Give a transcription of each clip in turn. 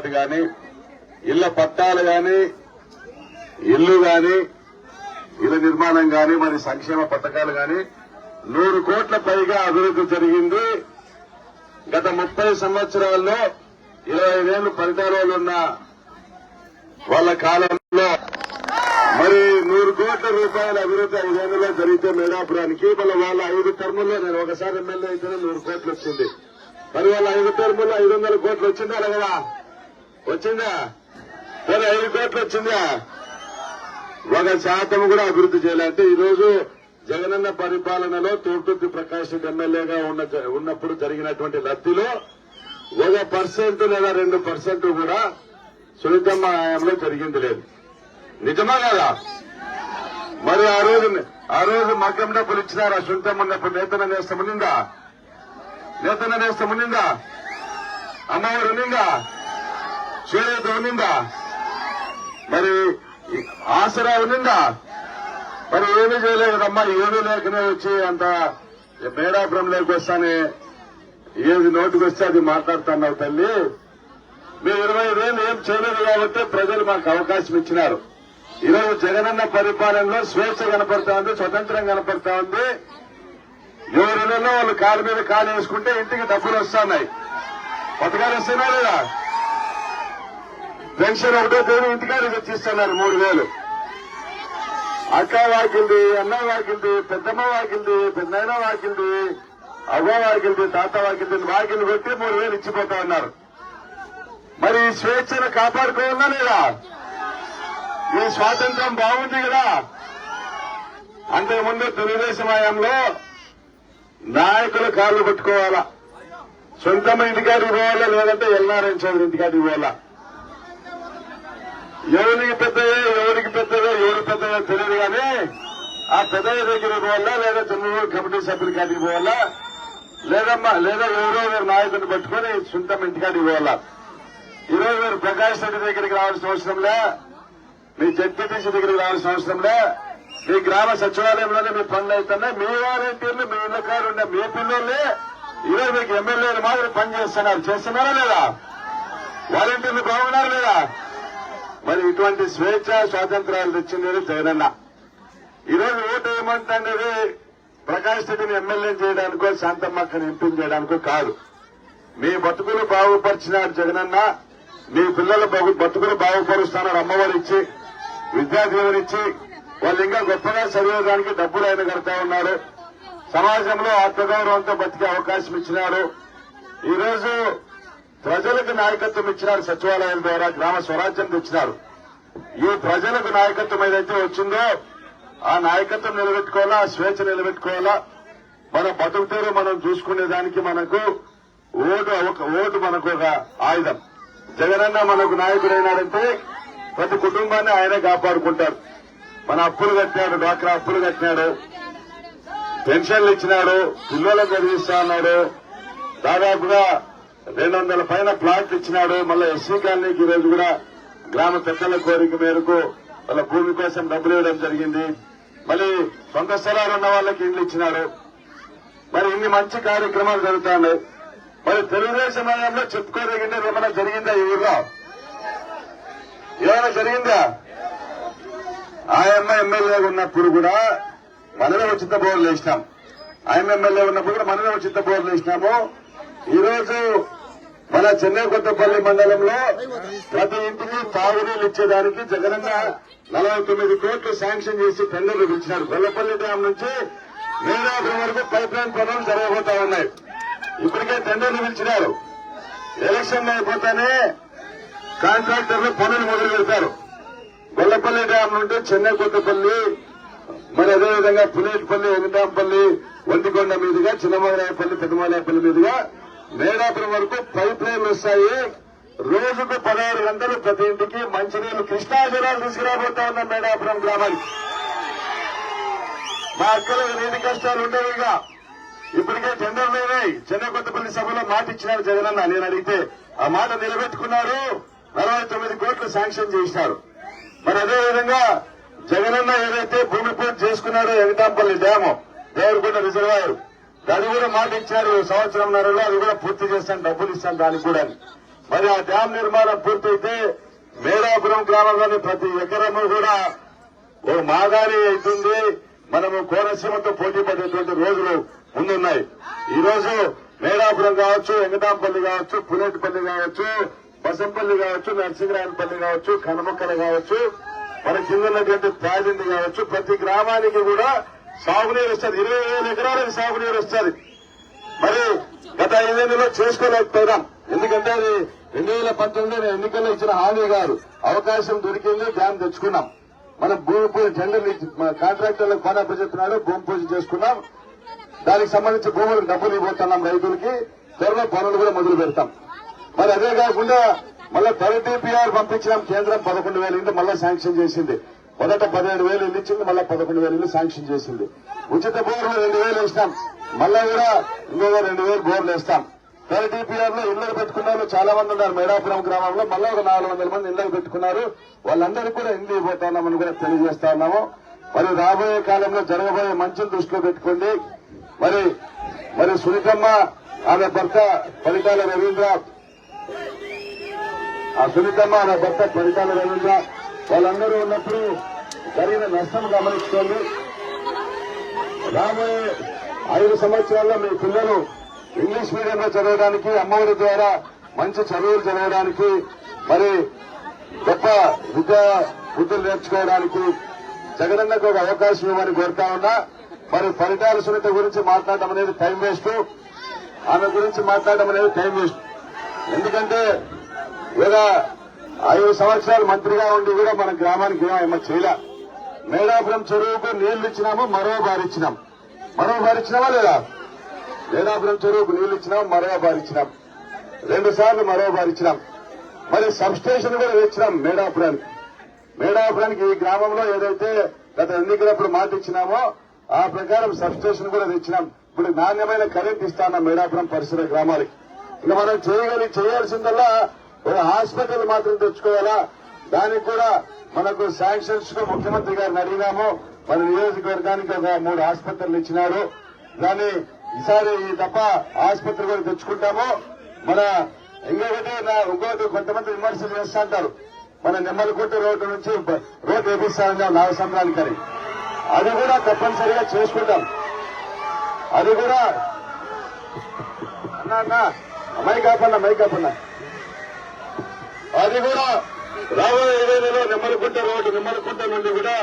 ఏర్పాటు గాని, ఇళ్ల పట్టాలు గాని, ఇల్లు గాని, ఇళ్ల నిర్మాణం గాని, మరి సంక్షేమ పథకాలు గాని 100 కోట్ల పైగా అభివృద్ధి జరిగింది. గత 30 సంవత్సరాల్లో 25 ఏళ్లు పరిపాలనలో ఉన్న వాళ్ళ కాలంలో మరి 100 కోట్ల రూపాయల అభివృద్ధి 5 ఏళ్లలో జరిగితే మేడాపురానికి మళ్ళీ వాళ్ళ 5 టర్ముల్లో నేను ఒకసారి ఎమ్మెల్యే అయితేనే 100 కోట్లు వచ్చింది. మరి వాళ్ళ 5 టర్ముల్లో 500 కోట్లు వచ్చిందా లేదా? వచ్చిందా? మరి 5 కోట్లు వచ్చిందా? 1% కూడా అభివృద్ధి చేయాలంటే ఈ రోజు జగనన్న పరిపాలనలో తూర్పుర్తి ప్రకాష్ రెడ్డి ఎమ్మెల్యేగా ఉన్నప్పుడు జరిగినటువంటి లబ్ధిలో 1% లేదా 2% కూడా సునీతమ్మ హయాంలో జరిగింది లేదు. నిజమా కదా? మరి ఆ రోజు మగ్గం డబ్బులు ఇచ్చినారా? సునీతమ్మ ఉన్నప్పుడు నేతన నేస్తం ఉన్నిందా? నేతన నేస్తం ఉన్నిందా? అమ్మవారు ఉన్నిందా? చేరేత ఉన్నిందా? మరి ఆసరా ఉన్నిందా? మరి ఏమీ చేయలేదమ్మా. ఏమీ లేకనే వచ్చి అంత మేడాపురంలోకి వస్తానే ఏది నోటికి వస్తే అది మాట్లాడుతున్నావు తల్లి. మీరు 25 ఏళ్ళు ఏం చేయలేదు కాబట్టి ప్రజలు మాకు అవకాశం ఇచ్చినారు. ఈరోజు జగనన్న పరిపాలనలో స్వేచ్ఛ కనపడతా ఉంది, స్వతంత్రం కనపడతా ఉంది. ఎవరిలో వాళ్ళు కాలు మీద కాలు వేసుకుంటే ఇంటికి డబ్బులు వస్తున్నాయి, పథకాలు వస్తున్నాయి లేదా? పెన్షన్ 1వ తేదీ ఇంటికాడ తెచ్చిస్తున్నారు 3000. అక్క వాకింది, అన్న వాకింది, పెద్దమ్మ వాకింది, పెద్దనాయన వాకింది, అవ్వ వాకింది, తాత వాకింది, వాకింది కొట్టి 3000 ఇచ్చిపోతా ఉన్నారు. మరి ఈ స్వేచ్ఛను కాపాడుకోవాలా లేదా? ఈ స్వాతంత్ర్యం బాగుంది కదా. అంతకుముందు తెలుగుదేశం హయాంలో నాయకులు కాళ్ళు పట్టుకోవాలా, సొంతమ్మ ఇంటికాడికి పోవాలా, లేదంటే ఎల్నారాయణ చౌదరి ఇంటికాడికి పోవాలా. ఎవరికి పెద్దయో ఎవరు పెద్దయో తెలియదు కానీ ఆ పెద్దయ్య దగ్గరికి పోవాలా, లేదా చంద్రబాబు కమిటీ సభ్యుల కాడికి పోవాలా, లేదా ఎవరో నాయకుడిని పట్టుకుని సొంతమ్మ ఇంటికాడికి పోవాలా. ఈరోజు మీరు ప్రకాష్ రెడ్డి దగ్గరికి రావాల్సిన అవసరంలే, మీ జడ్పీటీసీ దగ్గరికి రావాల్సిన అవసరంలే, మీ గ్రామ సచివాలయంలోనే మీ పనులు అవుతున్నాయి. మీ వాలంటీర్లు మీ ఇళ్ల కారు ఉండే మీ పిల్లలే ఈరోజు మీకు ఎమ్మెల్యేలు మాదిరి పని చేస్తున్నారా లేదా? వాలంటీర్లు బాగున్నారా లేదా? మరి ఇటువంటి స్వేచ్ఛ స్వాతంత్రాలు తెచ్చింది జగనన్న. ఈరోజు ఓటు ఏమంటే ప్రకాష్ రెడ్డిని ఎమ్మెల్యే చేయడానికో శాంతమ్మక్కని ఎంపీ చేయడానికో కాదు. మీ బతుకులు బాగుపరిచినాడు జగనన్న. మీ పిల్లల బతుకులు బాగుపరుస్తున్నారు. అమ్మవారు ఇచ్చి, విద్యాదీవెన ఇచ్చి, వాళ్ళు ఇంకా గొప్పగా చదివేదానికి డబ్బులు ఆయన కడతా ఉన్నారు. సమాజంలో ఆత్మగౌరవంతో బతికే అవకాశం ఇచ్చినారు. ఈరోజు ప్రజలకు నాయకత్వం ఇచ్చినారు. సచివాలయాల ద్వారా గ్రామ స్వరాజ్యం తెచ్చినారు. ఈ ప్రజలకు నాయకత్వం ఏదైతే వచ్చిందో ఆ నాయకత్వం నిలబెట్టుకోవాలా, ఆ స్వేచ్ఛ నిలబెట్టుకోవాలా. మన బతుకుతేరు మనం చూసుకునేదానికి మనకు ఓటు మనకు ఒక ఆయుధం. జగనన్న మనకు నాయకుడైనాడంటే ప్రతి కుటుంబాన్ని ఆయనే కాపాడుకుంటారు. మన అప్పులు కట్టినాడు, డ్వాక్రా అప్పులు కట్టినాడు, పెన్షన్లు ఇచ్చినాడు, పిల్లలకు చదివిస్తా ఉన్నాడు, దాదాపుగా 200 పైన ప్లాట్లు ఇచ్చినాడు. మళ్ళీ ఎస్సీ కాలనీకి ఈరోజు కూడా గ్రామ పెద్దల కోరిక మేరకు వాళ్ళ భూమి కోసం డబ్బులు ఇవ్వడం జరిగింది. మళ్ళీ సొంత స్థలాలు ఉన్న వాళ్ళకి ఇళ్లు ఇచ్చినాడు. మరి ఇన్ని మంచి కార్యక్రమాలు జరుగుతున్నాయి. మరి తెలుగుదేశం హయాంలో చెప్పుకోదగినది ఏమైనా జరిగిందా? ఈ ఊర్లో ఏమైనా జరిగిందా? ఆయమ్మ ఎమ్మెల్యేగా ఉన్నప్పుడు కూడా మనమే ఉచిత బోర్లు వేసినాం. ఆయమ్మ ఎమ్మెల్యే ఉన్నప్పుడు కూడా మనమే ఉచిత బోర్లు వేసినాము. ఈరోజు మన చెన్నై కొత్తపల్లి మండలంలో ప్రతి ఇంటికి తాగునీళ్లు ఇచ్చేదానికి జగనన్న 49 కోట్లు శాంక్షన్ చేసి టెండర్లు పిలిచినారు. గొల్లపల్లి డ్యాం నుంచి మేడాపురం వరకు పైప్ లైన్ పనులు జరగబోతా ఉన్నాయి. ఇప్పటికే టెండర్లు పిలిచినారు. ఎలక్షన్ అయిపోతానే కాంట్రాక్టర్లు పనులు మొదలు పెడతారు. గొల్లపల్లి డ్యాం నుండి చెన్నై కొత్తపల్లి, మరి అదేవిధంగా పులేటిపల్లి, వెంకటాంపల్లి, ఒంటికొండ మీదుగా చిన్నమగరాయపల్లి, పెద్దమలాయపల్లి మీదుగా మేడాపురం వరకు పైప్ లైన్లు వస్తాయి. రోజుకు 16 గంటలు ప్రతి ఇంటికి మంచినీళ్లు, కృష్ణా జలాలు తీసుకురాబోతా ఉన్న మేడాపురం గ్రామానికి. మా అక్కలకు నీటి కష్టాలు ఉండేవిగా. ఇప్పటికే టెండర్లు అయినాయి. చెన్నై కొత్తపల్లి సభలో మాట ఇచ్చినారు జగనన్న. నేను అడిగితే ఆ మాట నిలబెట్టుకున్నారు. 49 కోట్లు శాంక్షన్ చేసినారు. మరి అదేవిధంగా జగనన్న ఏదైతే భూమి పూజ చేసుకున్నారో వెంకటాంపల్లి డ్యాము, దేవరకొండ రిజర్వాయర్, దాన్ని కూడా మాట ఇచ్చారు. సంవత్సరంన్నరలో అది కూడా పూర్తి చేస్తాను, డబ్బులు ఇస్తాను దానికి కూడా. మరి ఆ డ్యాం నిర్మాణం పూర్తయితే మేడాపురం గ్రామంలోని ప్రతి ఎకరము కూడా ఓ మాగాణి అవుతుంది. మనము కోనసీమతో పోటీ పడేటువంటి రోజులు ముందున్నాయి. ఈ రోజు మేడాపురం కావచ్చు, వెంకటాంపల్లి కావచ్చు, పునేటిపల్లి కావచ్చు, బసంపల్లి కావచ్చు, నరసింహరాయనపల్లి కావచ్చు, కనమక్కల కావచ్చు, మన కింద ఉన్నటువంటి తాజింది కావచ్చు, ప్రతి గ్రామానికి కూడా సాగునీరు వస్తుంది. 20,000 ఎకరాలకు సాగునీరు వస్తుంది. మరి గత 5 ఏళ్లలో చేసుకోలేకపోయినాం. ఎందుకంటే అది 2019 ఎన్నికల్లో ఇచ్చిన హామీ గారు అవకాశం దొరికింది, డ్యాం తెచ్చుకున్నాం. మనం భూమి పూజ టెండర్లు కాంట్రాక్టర్లకు పని అప్పచెప్తున్నాడు, భూమి పూజ చేసుకున్నాం. దానికి సంబంధించి భూములకు డబ్బులు ఇవ్వబోతున్నాం రైతులకి. త్వరలో పనులు కూడా మొదలు పెడతాం. మరి అదే కాకుండా మళ్ళా 30 PPR పంపించినాం. కేంద్రం 11,000 ఇళ్లు మళ్ళా శాంక్షన్ చేసింది. మొదట 17,000 ఇల్లు ఇచ్చింది, మళ్ళా 11,000 ఇల్లు శాంక్షన్ చేసింది. ఉచిత బోర్లు 2,000 వేసినాం. మళ్ళా కూడా ఇంకొక 2,000 బోర్లు వేస్తాం. 30 PPR లో ఇళ్లకు పెట్టుకున్న వాళ్ళు చాలా మంది ఉన్నారు. మేడాపురం గ్రామంలో మళ్ళా ఒక 400 మంది ఇళ్లకు పెట్టుకున్నారు. వాళ్ళందరికీ కూడా ఇండ్లు ఇవ్వబోతున్నామని కూడా తెలియజేస్తా ఉన్నాము. మరి రాబోయే కాలంలో జరగబోయే మంచిని దృష్టిలో పెట్టుకోండి. మరి సునీతమ్మ, ఆమె భర్త పరిటాల రవీంద్ర, వాళ్ళందరూ ఉన్నప్పుడు జరిగిన నష్టం గమనించుకోండి. రాబోయే 5 సంవత్సరాల్లో మీ పిల్లలు ఇంగ్లీష్ మీడియంలో చదవడానికి, అమ్మఒడి ద్వారా మంచి చదువులు చదవడానికి, మరి గొప్ప బుద్ధులు నేర్చుకోవడానికి జగనన్నకు ఒక అవకాశం ఇవ్వమని కోరుతా ఉన్నా. మరి పరిటాల సునీత గురించి మాట్లాడడం అనేది టైం వేస్ట్. ఆమె గురించి మాట్లాడడం అనేది టైం వేస్ట్. ఎందుకంటే ఇలా 5 సంవత్సరాలు మంత్రిగా ఉండి కూడా మన గ్రామానికి ఏమో చేయలే. మేడాపురం చెరువుకు నీళ్లు ఇచ్చినాము, మరో బారిచ్చినామా లేదా? మేడాపురం చెరువుకు నీళ్లు ఇచ్చినాం, మరో బారిచ్చినాం. 2 సార్లు మరో బారిచ్చినాం. మరి సబ్ స్టేషన్ కూడా తెచ్చినాం మేడాపురానికి. ఈ గ్రామంలో ఏదైతే గత ఎన్నికలప్పుడు మాట ఇచ్చినామో ఆ ప్రకారం సబ్ స్టేషన్ కూడా తెచ్చినాం. ఇప్పుడు నాణ్యమైన కరెంట్ ఇస్తాన్నాం మేడాపురం పరిసర గ్రామాలకి. ఇంకా మనం చేయాల్సిందల్లా ఒక హాస్పిటల్ మాత్రం తెచ్చుకోవాలా. దానికి కూడా మనకు శాంక్షన్స్ కు ముఖ్యమంత్రి గారిని అడిగినాము. మన నియోజకవర్గానికి ఒక 3 ఆసుపత్రులు ఇచ్చినారు. దాన్ని ఈసారి ఈ తప్ప ఆసుపత్రి కూడా తెచ్చుకుంటాము. ఇంకొకటి కొంతమంది విమర్శలు చేస్తా అంటారు. మన నిమ్మలకుంట రోడ్డు నుంచి రోడ్డు వేపిస్తామని నాగసంద్రానికని. అది కూడా తప్పనిసరిగా చేసుకుంటాం. అది కూడా మైకాపన్న అది కూడా రాబోయే 20 నెలలో నిమ్మలకుంట నుండి కూడా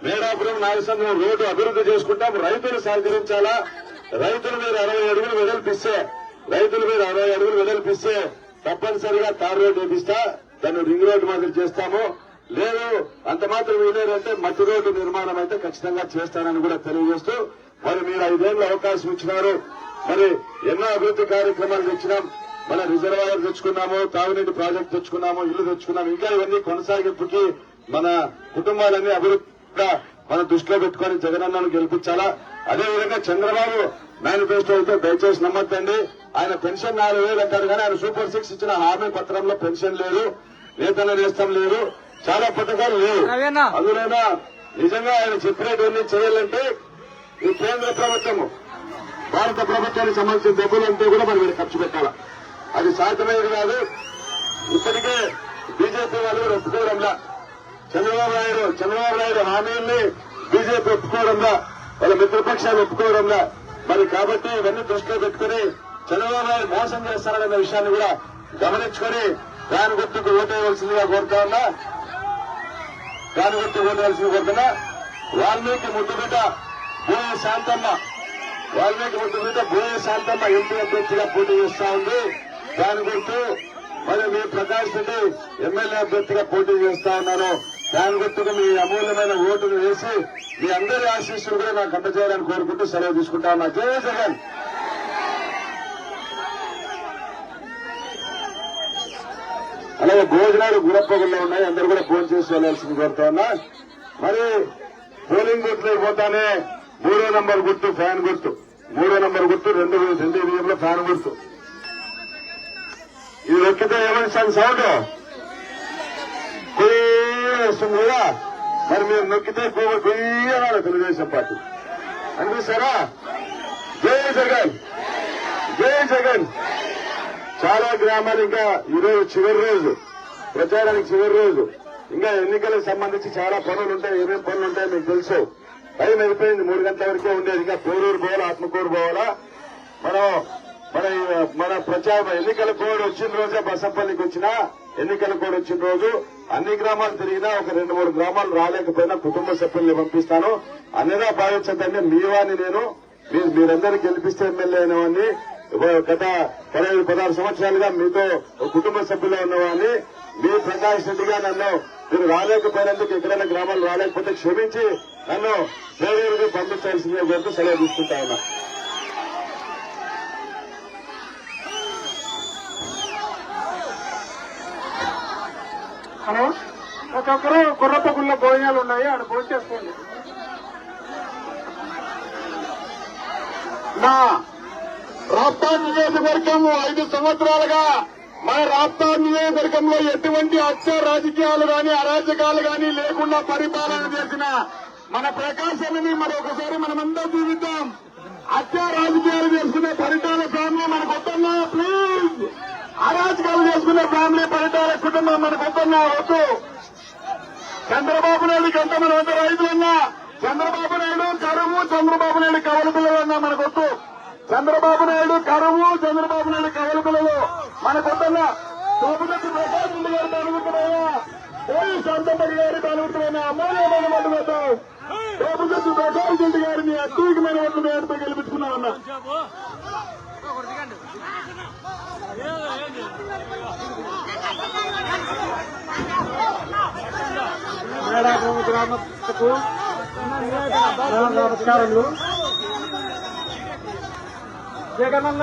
మేడాపురం నాగసంద్రం రోడ్డు అభివృద్ధి చేసుకుంటాం. రైతులు సహకరించాలా. రైతులు మీరు 60 అడుగులు వెడల్పిస్తే తప్పనిసరిగా తార్ రోడ్డు వేపిస్తా. దాన్ని రింగ్ రోడ్డు మాదిరి చేస్తాము. లేదు అంత మాత్రం వీలేదంటే మట్టి రోడ్డు నిర్మాణం అయితే ఖచ్చితంగా చేస్తానని కూడా తెలియజేస్తూ, మరి మీరు 5 ఏళ్ల అవకాశం ఇచ్చినారు. మరి ఎన్నో అభివృద్ధి కార్యక్రమాలు తెచ్చినాం. మన రిజర్వాయర్ తెచ్చుకున్నాము, తాగునీటి ప్రాజెక్టు తెచ్చుకున్నాము, ఇల్లు తెచ్చుకున్నాము. ఇంకా ఇవన్నీ కొనసాగింపుకి మన కుటుంబాలన్నీ అభివృద్ధిగా మన దృష్టిలో పెట్టుకుని జగనన్నను గెలిపించాలా. అదేవిధంగా చంద్రబాబు మేనిఫెస్టో అయితే దయచేసి నమ్మద్దండి. ఆయన పెన్షన్ 4,000 అంటారు కానీ ఆయన సూపర్ 6 ఇచ్చిన హామీ పత్రంలో పెన్షన్ లేదు, నేతల నేస్తం లేదు, చాలా పథకాలు లేవు. అందులోనా నిజంగా ఆయన చెప్పినటువంటి చేయాలంటే ఈ కేంద్ర ప్రభుత్వము, భారత ప్రభుత్వానికి సంబంధించిన డబ్బులంతా కూడా మనం ఖర్చు పెట్టాలా. అది సాధ్యమయ్యేది కాదు. ఇప్పటికే బీజేపీ వాళ్ళు కూడా ఒప్పుకోవడంలా. చంద్రబాబు నాయుడు హామీల్ని బీజేపీ ఒప్పుకోవడంలా, వాళ్ళ మిత్రపక్షాలు ఒప్పుకోవడంలా. మరి కాబట్టి ఇవన్నీ దృష్టిలో పెట్టుకుని చంద్రబాబు నాయుడు మోసం చేస్తారనే విషయాన్ని కూడా గమనించుకుని దాని గుర్తుకు ఓటేయవలసిందిగా కోరుతున్నా. వాల్మీకి ముద్దుబిడ్డ బోయ శాంతమ్మ ఎంపీ అభ్యర్థిగా పోటీ చేస్తా ఉంది. దాని గుర్తు మరి మీ ప్రకాష్ రెడ్డి ఎమ్మెల్యే అభ్యర్థిగా పోటీ చేస్తా ఉన్నారు. దాని గుర్తుకు మీ అమూల్యమైన ఓటును వేసి మీ అందరి ఆశీస్సులు కూడా నాకు అందజేయాలని కోరుకుంటూ సెలవు తీసుకుంటా ఉన్నా. జై జగన్. అలాగే భోజనాలు గురప్పగుల్లో ఉన్నాయి. అందరూ కూడా భోజనం చేసి వెళ్లాల్సింది కోరుతా ఉన్నా. మరి పోలింగ్ బూత్లోకి పోతానే 3వ నంబర్ గుర్తు ఫ్యాన్ గుర్తు, 3వ నంబర్ గుర్తు 2 విజయంలో ఫ్యాన్ గుర్తు. ఇది నొక్కితే ఏమని సౌండ్ వస్తుంది కదా. మరి మీరు నొక్కితే కొయ్యాలి తెలుగుదేశం పార్టీ అనిపిస్తారా? జై జగన్, జై జగన్. చాలా గ్రామాలు ఇంకా ఈరోజు చివరి రోజు, ప్రచారానికి చివరి రోజు. ఇంకా ఎన్నికలకు సంబంధించి చాలా పనులు ఉంటాయి. ఏమేమి పనులు ఉంటాయో మీకు తెలుసు. టైం అయిపోయింది, 3 గంటల వరకే ఉండేది. ఇంకా కోరూరు పోవాలా, ఆత్మకూరు పోవాలా. మన ప్రచారం ఎన్నికల కోడ్ వచ్చిన రోజే బసంపల్లికి వచ్చిన ఎన్నికల కోడ్ వచ్చిన రోజు అన్ని గ్రామాలు తిరిగినా ఒక 2-3 గ్రామాలు రాలేకపోయినా కుటుంబ సభ్యుల్ని పంపిస్తాను. అన్నదా భావించదండి. మీ వాడిని నేను, మీరందరూ గెలిపిస్తే ఎమ్మెల్యే అయినవాడిని. గత 15-16 సంవత్సరాలుగా మీతో కుటుంబ సభ్యులు ఉన్నవాడిని. మీ ప్రకాష్ రెడ్డిగా నన్ను మీరు రాలేకపోయినందుకు, ఎక్కడైనా గ్రామాలు రాలేకపోతే క్షమించి నన్ను వేరేగా పంపించాల్సిందే కోరుతూ సెలవు తీసుకుంటా ఉన్నా. హలో, ప్రతి ఒక్కరు గుర్రపగుళ్ళ భోజనాలు ఉన్నాయి, ఆడ భోజనం చేసుకోండి. నా రాప్తాడ్ నియోజకవర్గం 5 సంవత్సరాలుగా మన రాప్తాడ్ నియోజకవర్గంలో ఎటువంటి హత్య రాజకీయాలు గాని అరాజకాలు గాని లేకుండా పరిపాలన చేసిన మన ప్రకాశాన్ని మరొకసారి మనమంతా చూపిద్దాం. హత్య రాజకీయాలు చేసుకునే పరిటాల ఫ్యామిలీ మనకు వద్దన్నా, ప్లీజ్. అరాజకాలు చేసుకునే ఫ్యామిలీ పరిటాల కుటుంబం మనకు వద్దన్నా, వద్దు. చంద్రబాబు నాయుడుకి ఎంత మనం ఎంత రైతులన్నా, చంద్రబాబు నాయుడు కరువు, చంద్రబాబు నాయుడు కవల పిల్లలన్నా మనకొద్దు. చంద్రబాబు నాయుడు కరువు, చంద్రబాబు నాయుడు కవల పిల్లలు మనకొద్దన్నా. సోమదత్తి ప్రకాశ్ రెడ్డి గారి అనుమతులైనా, పోయి శాంతపల్లి గారి అనుమతులైనా అమూల్యమైన మద్దతు వేద్దాం. సోమదత్తి ప్రకాశ్ రెడ్డి గారిని అత్యధికమైన ఓట్ల మేరతో గెలిపించుకున్నామన్నా. గ్రామకు నమస్కారములు. జగనన్న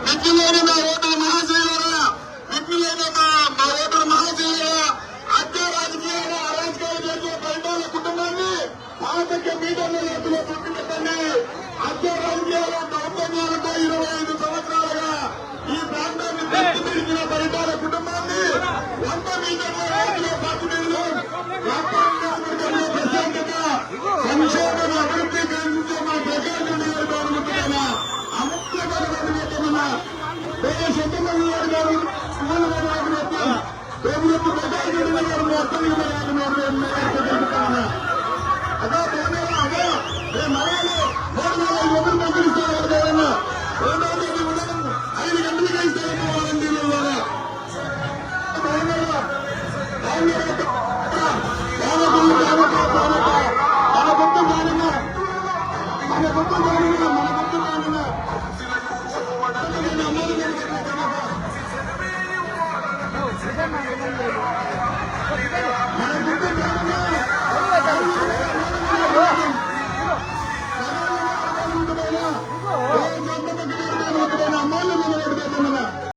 విజ్ఞులైన మా ఓటర్ల మహాశైలరా, విజ్ఞులైన మా ఓటర్ల మహాశైలరా, హత్య రాజకీయాలు అరాజకాలు చేసే పరిటాల కుటుంబాన్ని పాతక మీటర్ల ఎత్తులో పుట్టినట్టండి. హత్య రాజకీయాలు దౌర్జన్యాలతో 25 సంవత్సరాలుగా ఈ ప్రాంతాన్ని దెబ్బతీసిన పరిటాల కుటుంబాన్ని 100 మీటర్ల ఎత్తులో పార్టీలు ప్రశాంతత, సంక్షేమం, అభివృద్ధి కలిగించే మా ప్రకాశం నియోజకవర్గం అముఖ్యమైన సొంతమంది గారు ప్రభుత్వ ప్రకాశం గారు అదే అదే మరాలు 3-4 పంపిస్తారు ఎవరైనా 5 గంటలుగా ఇస్తారు వాలంటీర్ల ద్వారా. మన